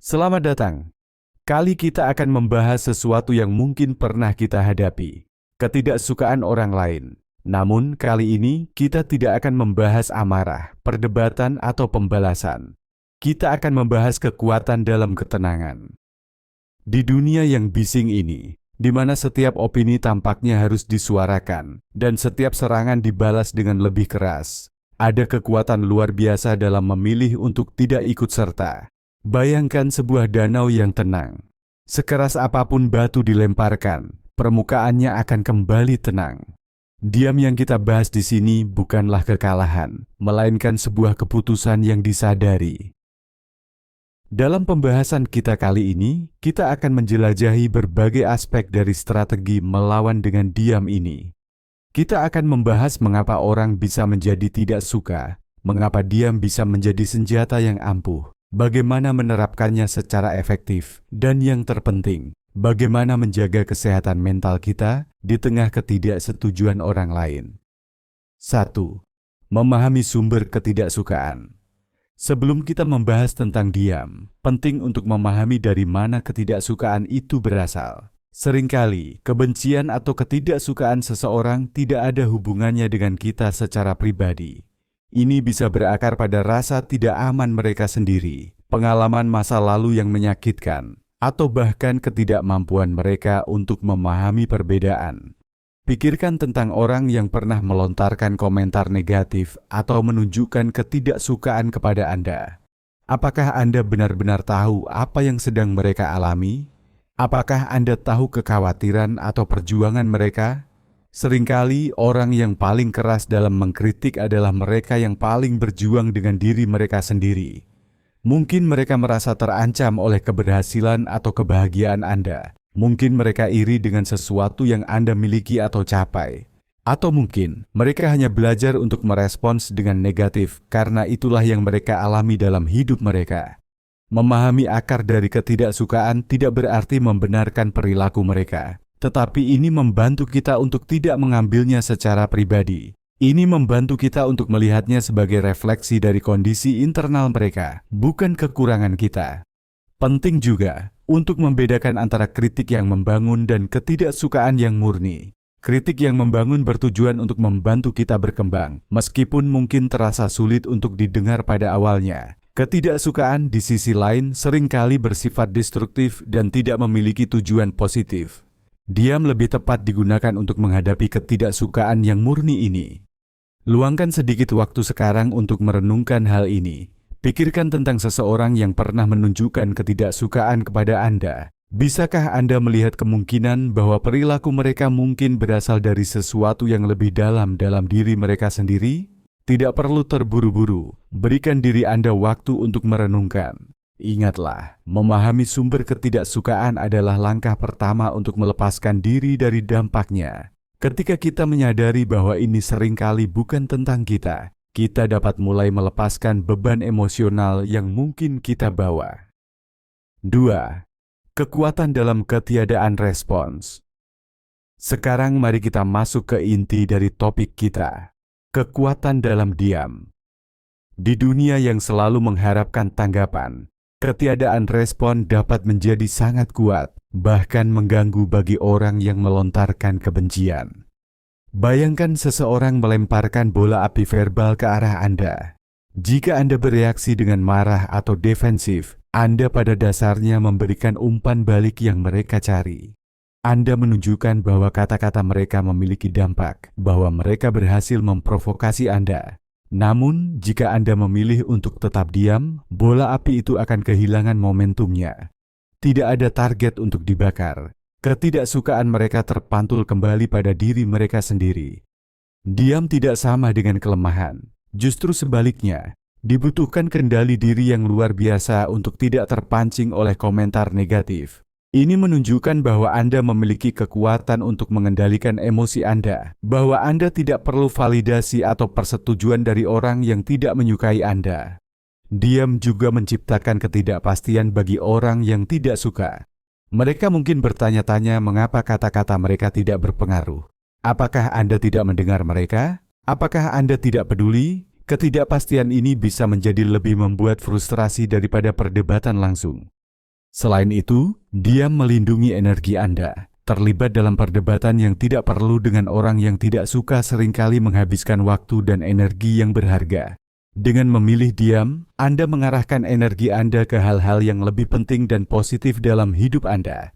Selamat datang. Kali kita akan membahas sesuatu yang mungkin pernah kita hadapi, ketidaksukaan orang lain. Namun kali ini kita tidak akan membahas amarah, perdebatan atau pembalasan. Kita akan membahas kekuatan dalam ketenangan. Di dunia yang bising ini, di mana setiap opini tampaknya harus disuarakan dan setiap serangan dibalas dengan lebih keras, ada kekuatan luar biasa dalam memilih untuk tidak ikut serta. Bayangkan sebuah danau yang tenang. Sekeras apapun batu dilemparkan, permukaannya akan kembali tenang. Diam yang kita bahas di sini bukanlah kekalahan, melainkan sebuah keputusan yang disadari. Dalam pembahasan kita kali ini, kita akan menjelajahi berbagai aspek dari strategi melawan dengan diam ini. Kita akan membahas mengapa orang bisa menjadi tidak suka, mengapa diam bisa menjadi senjata yang ampuh, bagaimana menerapkannya secara efektif, dan yang terpenting, bagaimana menjaga kesehatan mental kita di tengah ketidaksetujuan orang lain. 1. Memahami sumber ketidaksukaan. Sebelum kita membahas tentang diam, penting untuk memahami dari mana ketidaksukaan itu berasal. Seringkali, kebencian atau ketidaksukaan seseorang tidak ada hubungannya dengan kita secara pribadi. Ini bisa berakar pada rasa tidak aman mereka sendiri, pengalaman masa lalu yang menyakitkan, atau bahkan ketidakmampuan mereka untuk memahami perbedaan. Pikirkan tentang orang yang pernah melontarkan komentar negatif atau menunjukkan ketidaksukaan kepada Anda. Apakah Anda benar-benar tahu apa yang sedang mereka alami? Apakah Anda tahu kekhawatiran atau perjuangan mereka? Seringkali orang yang paling keras dalam mengkritik adalah mereka yang paling berjuang dengan diri mereka sendiri. Mungkin mereka merasa terancam oleh keberhasilan atau kebahagiaan Anda. Mungkin mereka iri dengan sesuatu yang Anda miliki atau capai. Atau mungkin mereka hanya belajar untuk merespons dengan negatif karena itulah yang mereka alami dalam hidup mereka. Memahami akar dari ketidaksukaan tidak berarti membenarkan perilaku mereka. Tetapi ini membantu kita untuk tidak mengambilnya secara pribadi. Ini membantu kita untuk melihatnya sebagai refleksi dari kondisi internal mereka, bukan kekurangan kita. Penting juga untuk membedakan antara kritik yang membangun dan ketidaksukaan yang murni. Kritik yang membangun bertujuan untuk membantu kita berkembang, meskipun mungkin terasa sulit untuk didengar pada awalnya. Ketidaksukaan di sisi lain seringkali bersifat destruktif dan tidak memiliki tujuan positif. Diam lebih tepat digunakan untuk menghadapi ketidaksukaan yang murni ini. Luangkan sedikit waktu sekarang untuk merenungkan hal ini. Pikirkan tentang seseorang yang pernah menunjukkan ketidaksukaan kepada Anda. Bisakah Anda melihat kemungkinan bahwa perilaku mereka mungkin berasal dari sesuatu yang lebih dalam diri mereka sendiri? Tidak perlu terburu-buru. Berikan diri Anda waktu untuk merenungkan. Ingatlah, memahami sumber ketidaksukaan adalah langkah pertama untuk melepaskan diri dari dampaknya. Ketika kita menyadari bahwa ini seringkali bukan tentang kita, kita dapat mulai melepaskan beban emosional yang mungkin kita bawa. 2. Kekuatan dalam ketiadaan respons. Sekarang mari kita masuk ke inti dari topik kita. Kekuatan dalam diam. Di dunia yang selalu mengharapkan tanggapan, ketiadaan respon dapat menjadi sangat kuat, bahkan mengganggu bagi orang yang melontarkan kebencian. Bayangkan seseorang melemparkan bola api verbal ke arah Anda. Jika Anda bereaksi dengan marah atau defensif, Anda pada dasarnya memberikan umpan balik yang mereka cari. Anda menunjukkan bahwa kata-kata mereka memiliki dampak, bahwa mereka berhasil memprovokasi Anda. Namun, jika Anda memilih untuk tetap diam, bola api itu akan kehilangan momentumnya. Tidak ada target untuk dibakar. Ketidaksukaan mereka terpantul kembali pada diri mereka sendiri. Diam tidak sama dengan kelemahan. Justru sebaliknya, dibutuhkan kendali diri yang luar biasa untuk tidak terpancing oleh komentar negatif. Ini menunjukkan bahwa Anda memiliki kekuatan untuk mengendalikan emosi Anda, bahwa Anda tidak perlu validasi atau persetujuan dari orang yang tidak menyukai Anda. Diam juga menciptakan ketidakpastian bagi orang yang tidak suka. Mereka mungkin bertanya-tanya mengapa kata-kata mereka tidak berpengaruh. Apakah Anda tidak mendengar mereka? Apakah Anda tidak peduli? Ketidakpastian ini bisa menjadi lebih membuat frustrasi daripada perdebatan langsung. Selain itu, diam melindungi energi Anda. Terlibat dalam perdebatan yang tidak perlu dengan orang yang tidak suka seringkali menghabiskan waktu dan energi yang berharga. Dengan memilih diam, Anda mengarahkan energi Anda ke hal-hal yang lebih penting dan positif dalam hidup Anda.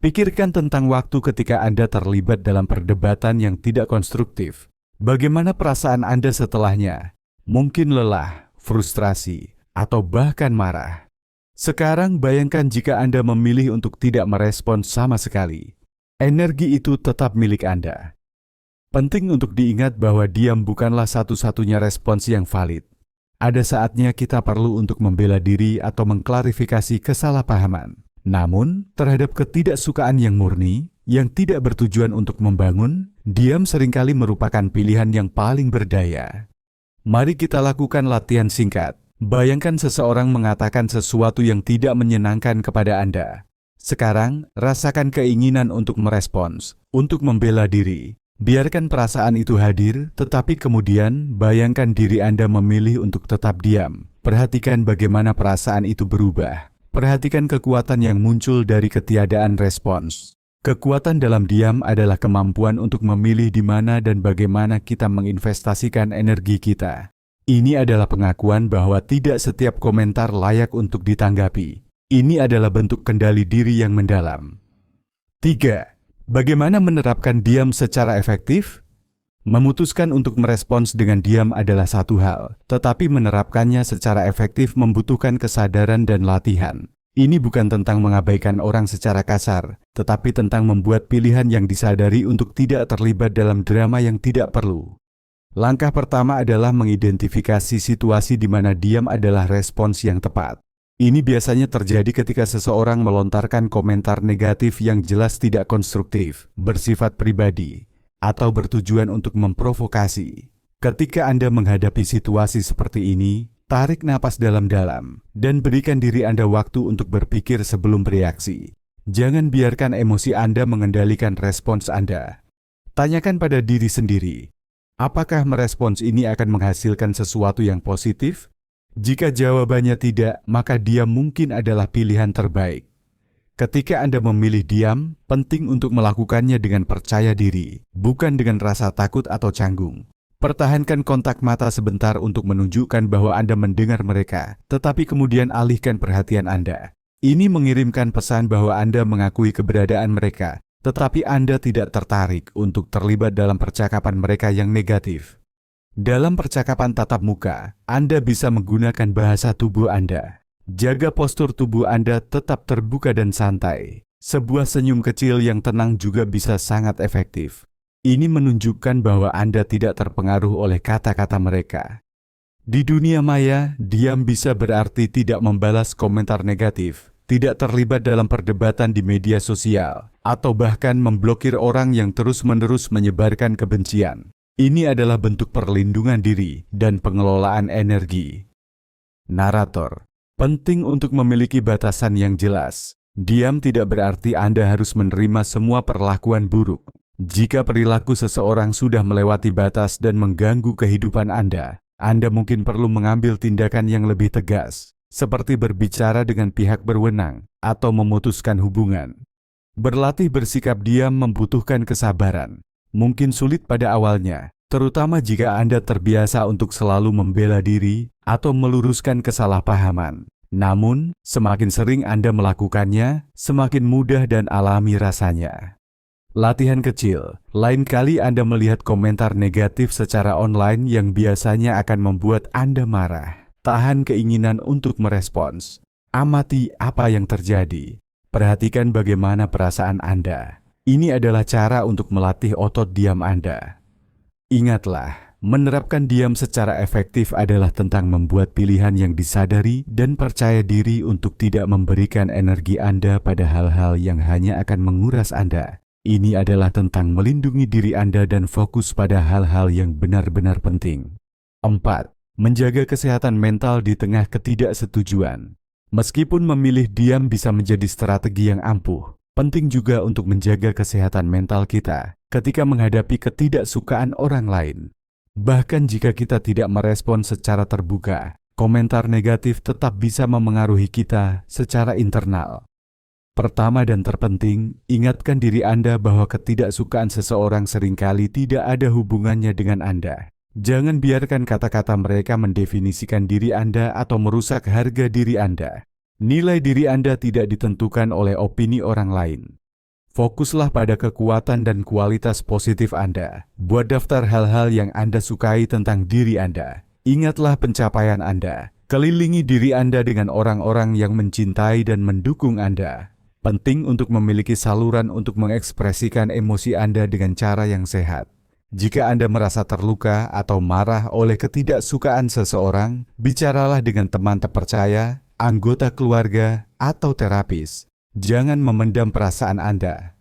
Pikirkan tentang waktu ketika Anda terlibat dalam perdebatan yang tidak konstruktif. Bagaimana perasaan Anda setelahnya? Mungkin lelah, frustrasi, atau bahkan marah. Sekarang bayangkan jika Anda memilih untuk tidak merespons sama sekali. Energi itu tetap milik Anda. Penting untuk diingat bahwa diam bukanlah satu-satunya respons yang valid. Ada saatnya kita perlu untuk membela diri atau mengklarifikasi kesalahpahaman. Namun, terhadap ketidaksukaan yang murni, yang tidak bertujuan untuk membangun, diam seringkali merupakan pilihan yang paling berdaya. Mari kita lakukan latihan singkat. Bayangkan seseorang mengatakan sesuatu yang tidak menyenangkan kepada Anda. Sekarang, rasakan keinginan untuk merespons, untuk membela diri. Biarkan perasaan itu hadir, tetapi kemudian bayangkan diri Anda memilih untuk tetap diam. Perhatikan bagaimana perasaan itu berubah. Perhatikan kekuatan yang muncul dari ketiadaan respons. Kekuatan dalam diam adalah kemampuan untuk memilih di mana dan bagaimana kita menginvestasikan energi kita. Ini adalah pengakuan bahwa tidak setiap komentar layak untuk ditanggapi. Ini adalah bentuk kendali diri yang mendalam. 3. Bagaimana menerapkan diam secara efektif? Memutuskan untuk merespons dengan diam adalah satu hal, tetapi menerapkannya secara efektif membutuhkan kesadaran dan latihan. Ini bukan tentang mengabaikan orang secara kasar, tetapi tentang membuat pilihan yang disadari untuk tidak terlibat dalam drama yang tidak perlu. Langkah pertama adalah mengidentifikasi situasi di mana diam adalah respons yang tepat. Ini biasanya terjadi ketika seseorang melontarkan komentar negatif yang jelas tidak konstruktif, bersifat pribadi, atau bertujuan untuk memprovokasi. Ketika Anda menghadapi situasi seperti ini, tarik napas dalam-dalam dan berikan diri Anda waktu untuk berpikir sebelum bereaksi. Jangan biarkan emosi Anda mengendalikan respons Anda. Tanyakan pada diri sendiri, apakah merespons ini akan menghasilkan sesuatu yang positif? Jika jawabannya tidak, maka diam mungkin adalah pilihan terbaik. Ketika Anda memilih diam, penting untuk melakukannya dengan percaya diri, bukan dengan rasa takut atau canggung. Pertahankan kontak mata sebentar untuk menunjukkan bahwa Anda mendengar mereka, tetapi kemudian alihkan perhatian Anda. Ini mengirimkan pesan bahwa Anda mengakui keberadaan mereka, tetapi Anda tidak tertarik untuk terlibat dalam percakapan mereka yang negatif. Dalam percakapan tatap muka, Anda bisa menggunakan bahasa tubuh Anda. Jaga postur tubuh Anda tetap terbuka dan santai. Sebuah senyum kecil yang tenang juga bisa sangat efektif. Ini menunjukkan bahwa Anda tidak terpengaruh oleh kata-kata mereka. Di dunia maya, diam bisa berarti tidak membalas komentar negatif, tidak terlibat dalam perdebatan di media sosial, atau bahkan memblokir orang yang terus-menerus menyebarkan kebencian. Ini adalah bentuk perlindungan diri dan pengelolaan energi. Narator. Penting untuk memiliki batasan yang jelas. Diam tidak berarti Anda harus menerima semua perlakuan buruk. Jika perilaku seseorang sudah melewati batas dan mengganggu kehidupan Anda mungkin perlu mengambil tindakan yang lebih tegas, seperti berbicara dengan pihak berwenang atau memutuskan hubungan. Berlatih bersikap diam membutuhkan kesabaran. Mungkin sulit pada awalnya, terutama jika Anda terbiasa untuk selalu membela diri atau meluruskan kesalahpahaman. Namun, semakin sering Anda melakukannya, semakin mudah dan alami rasanya. Latihan kecil, lain kali Anda melihat komentar negatif secara online yang biasanya akan membuat Anda marah. Tahan keinginan untuk merespons. Amati apa yang terjadi. Perhatikan bagaimana perasaan Anda. Ini adalah cara untuk melatih otot diam Anda. Ingatlah, menerapkan diam secara efektif adalah tentang membuat pilihan yang disadari dan percaya diri untuk tidak memberikan energi Anda pada hal-hal yang hanya akan menguras Anda. Ini adalah tentang melindungi diri Anda dan fokus pada hal-hal yang benar-benar penting. 4. Menjaga kesehatan mental di tengah ketidaksetujuan. Meskipun memilih diam bisa menjadi strategi yang ampuh, penting juga untuk menjaga kesehatan mental kita ketika menghadapi ketidaksukaan orang lain. Bahkan jika kita tidak merespon secara terbuka, komentar negatif tetap bisa memengaruhi kita secara internal. Pertama dan terpenting, ingatkan diri Anda bahwa ketidaksukaan seseorang seringkali tidak ada hubungannya dengan Anda. Jangan biarkan kata-kata mereka mendefinisikan diri Anda atau merusak harga diri Anda. Nilai diri Anda tidak ditentukan oleh opini orang lain. Fokuslah pada kekuatan dan kualitas positif Anda. Buat daftar hal-hal yang Anda sukai tentang diri Anda. Ingatlah pencapaian Anda. Kelilingi diri Anda dengan orang-orang yang mencintai dan mendukung Anda. Penting untuk memiliki saluran untuk mengekspresikan emosi Anda dengan cara yang sehat. Jika Anda merasa terluka atau marah oleh ketidaksukaan seseorang, bicaralah dengan teman terpercaya, anggota keluarga, atau terapis. Jangan memendam perasaan Anda.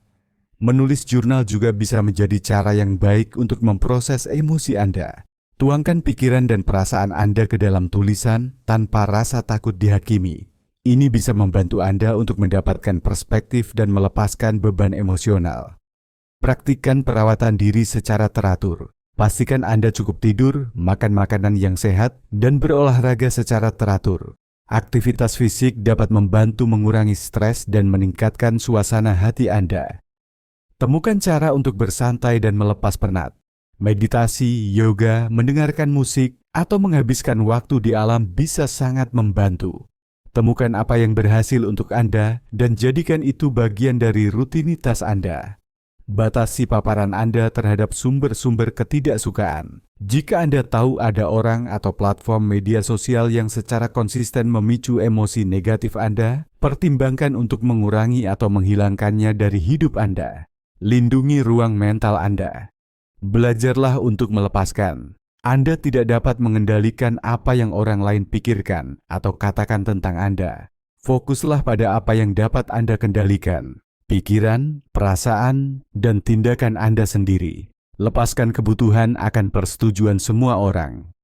Menulis jurnal juga bisa menjadi cara yang baik untuk memproses emosi Anda. Tuangkan pikiran dan perasaan Anda ke dalam tulisan tanpa rasa takut dihakimi. Ini bisa membantu Anda untuk mendapatkan perspektif dan melepaskan beban emosional. Praktikkan perawatan diri secara teratur. Pastikan Anda cukup tidur, makan makanan yang sehat, dan berolahraga secara teratur. Aktivitas fisik dapat membantu mengurangi stres dan meningkatkan suasana hati Anda. Temukan cara untuk bersantai dan melepas penat. Meditasi, yoga, mendengarkan musik, atau menghabiskan waktu di alam bisa sangat membantu. Temukan apa yang berhasil untuk Anda dan jadikan itu bagian dari rutinitas Anda. Batasi paparan Anda terhadap sumber-sumber ketidaksukaan. Jika Anda tahu ada orang atau platform media sosial yang secara konsisten memicu emosi negatif Anda, pertimbangkan untuk mengurangi atau menghilangkannya dari hidup Anda. Lindungi ruang mental Anda. Belajarlah untuk melepaskan. Anda tidak dapat mengendalikan apa yang orang lain pikirkan atau katakan tentang Anda. Fokuslah pada apa yang dapat Anda kendalikan. Pikiran, perasaan, dan tindakan Anda sendiri. Lepaskan kebutuhan akan persetujuan semua orang.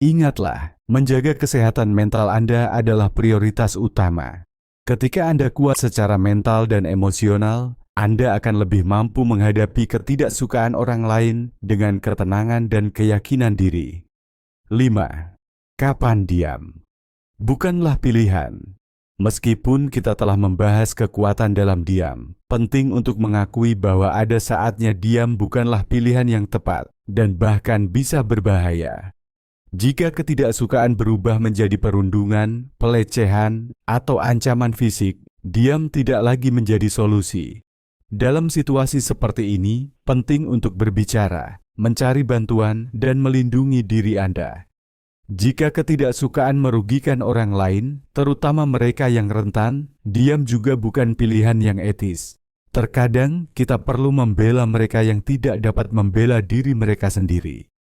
Ingatlah, menjaga kesehatan mental Anda adalah prioritas utama. Ketika Anda kuat secara mental dan emosional, Anda akan lebih mampu menghadapi ketidaksukaan orang lain dengan ketenangan dan keyakinan diri. 5. Kapan diam? Bukanlah pilihan. Meskipun kita telah membahas kekuatan dalam diam, penting untuk mengakui bahwa ada saatnya diam bukanlah pilihan yang tepat dan bahkan bisa berbahaya. Jika ketidaksukaan berubah menjadi perundungan, pelecehan, atau ancaman fisik, diam tidak lagi menjadi solusi. Dalam situasi seperti ini, penting untuk berbicara, mencari bantuan, dan melindungi diri Anda. Jika ketidaksukaan merugikan orang lain, terutama mereka yang rentan, diam juga bukan pilihan yang etis. Terkadang kita perlu membela mereka yang tidak dapat membela diri mereka sendiri.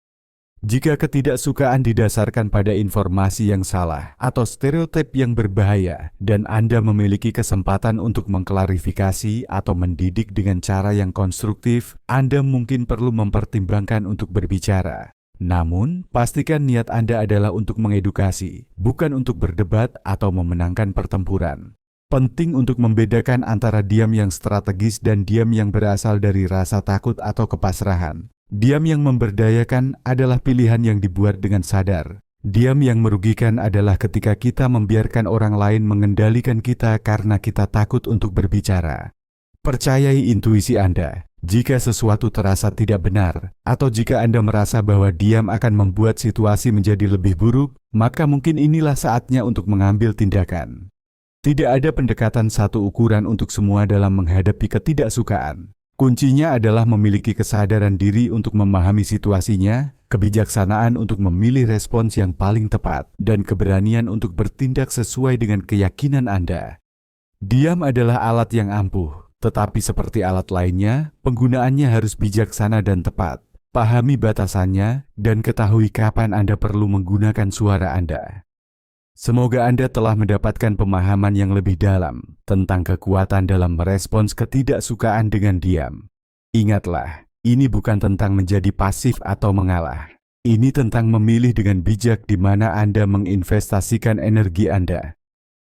Jika ketidaksukaan didasarkan pada informasi yang salah atau stereotip yang berbahaya, dan Anda memiliki kesempatan untuk mengklarifikasi atau mendidik dengan cara yang konstruktif, Anda mungkin perlu mempertimbangkan untuk berbicara. Namun, pastikan niat Anda adalah untuk mengedukasi, bukan untuk berdebat atau memenangkan pertempuran. Penting untuk membedakan antara diam yang strategis dan diam yang berasal dari rasa takut atau kepasrahan. Diam yang memberdayakan adalah pilihan yang dibuat dengan sadar. Diam yang merugikan adalah ketika kita membiarkan orang lain mengendalikan kita karena kita takut untuk berbicara. Percayai intuisi Anda. Jika sesuatu terasa tidak benar, atau jika Anda merasa bahwa diam akan membuat situasi menjadi lebih buruk, maka mungkin inilah saatnya untuk mengambil tindakan. Tidak ada pendekatan satu ukuran untuk semua dalam menghadapi ketidaksukaan. Kuncinya adalah memiliki kesadaran diri untuk memahami situasinya, kebijaksanaan untuk memilih respons yang paling tepat, dan keberanian untuk bertindak sesuai dengan keyakinan Anda. Diam adalah alat yang ampuh. Tetapi seperti alat lainnya, penggunaannya harus bijaksana dan tepat. Pahami batasannya dan ketahui kapan Anda perlu menggunakan suara Anda. Semoga Anda telah mendapatkan pemahaman yang lebih dalam tentang kekuatan dalam merespons ketidaksukaan dengan diam. Ingatlah, ini bukan tentang menjadi pasif atau mengalah. Ini tentang memilih dengan bijak di mana Anda menginvestasikan energi Anda.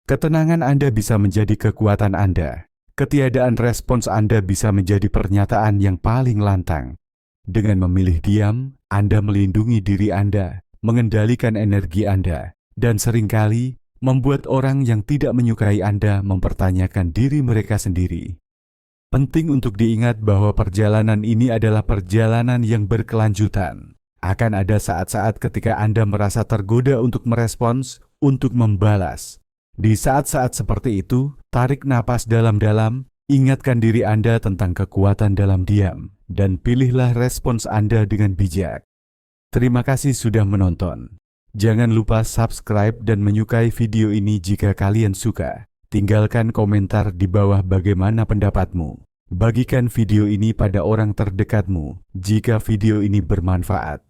Ketenangan Anda bisa menjadi kekuatan Anda. Ketiadaan respons Anda bisa menjadi pernyataan yang paling lantang. Dengan memilih diam, Anda melindungi diri Anda, mengendalikan energi Anda, dan seringkali membuat orang yang tidak menyukai Anda mempertanyakan diri mereka sendiri. Penting untuk diingat bahwa perjalanan ini adalah perjalanan yang berkelanjutan. Akan ada saat-saat ketika Anda merasa tergoda untuk merespons, untuk membalas. Di saat-saat seperti itu, tarik napas dalam-dalam, ingatkan diri Anda tentang kekuatan dalam diam, dan pilihlah respons Anda dengan bijak. Terima kasih sudah menonton. Jangan lupa subscribe dan menyukai video ini jika kalian suka. Tinggalkan komentar di bawah bagaimana pendapatmu. Bagikan video ini pada orang terdekatmu jika video ini bermanfaat.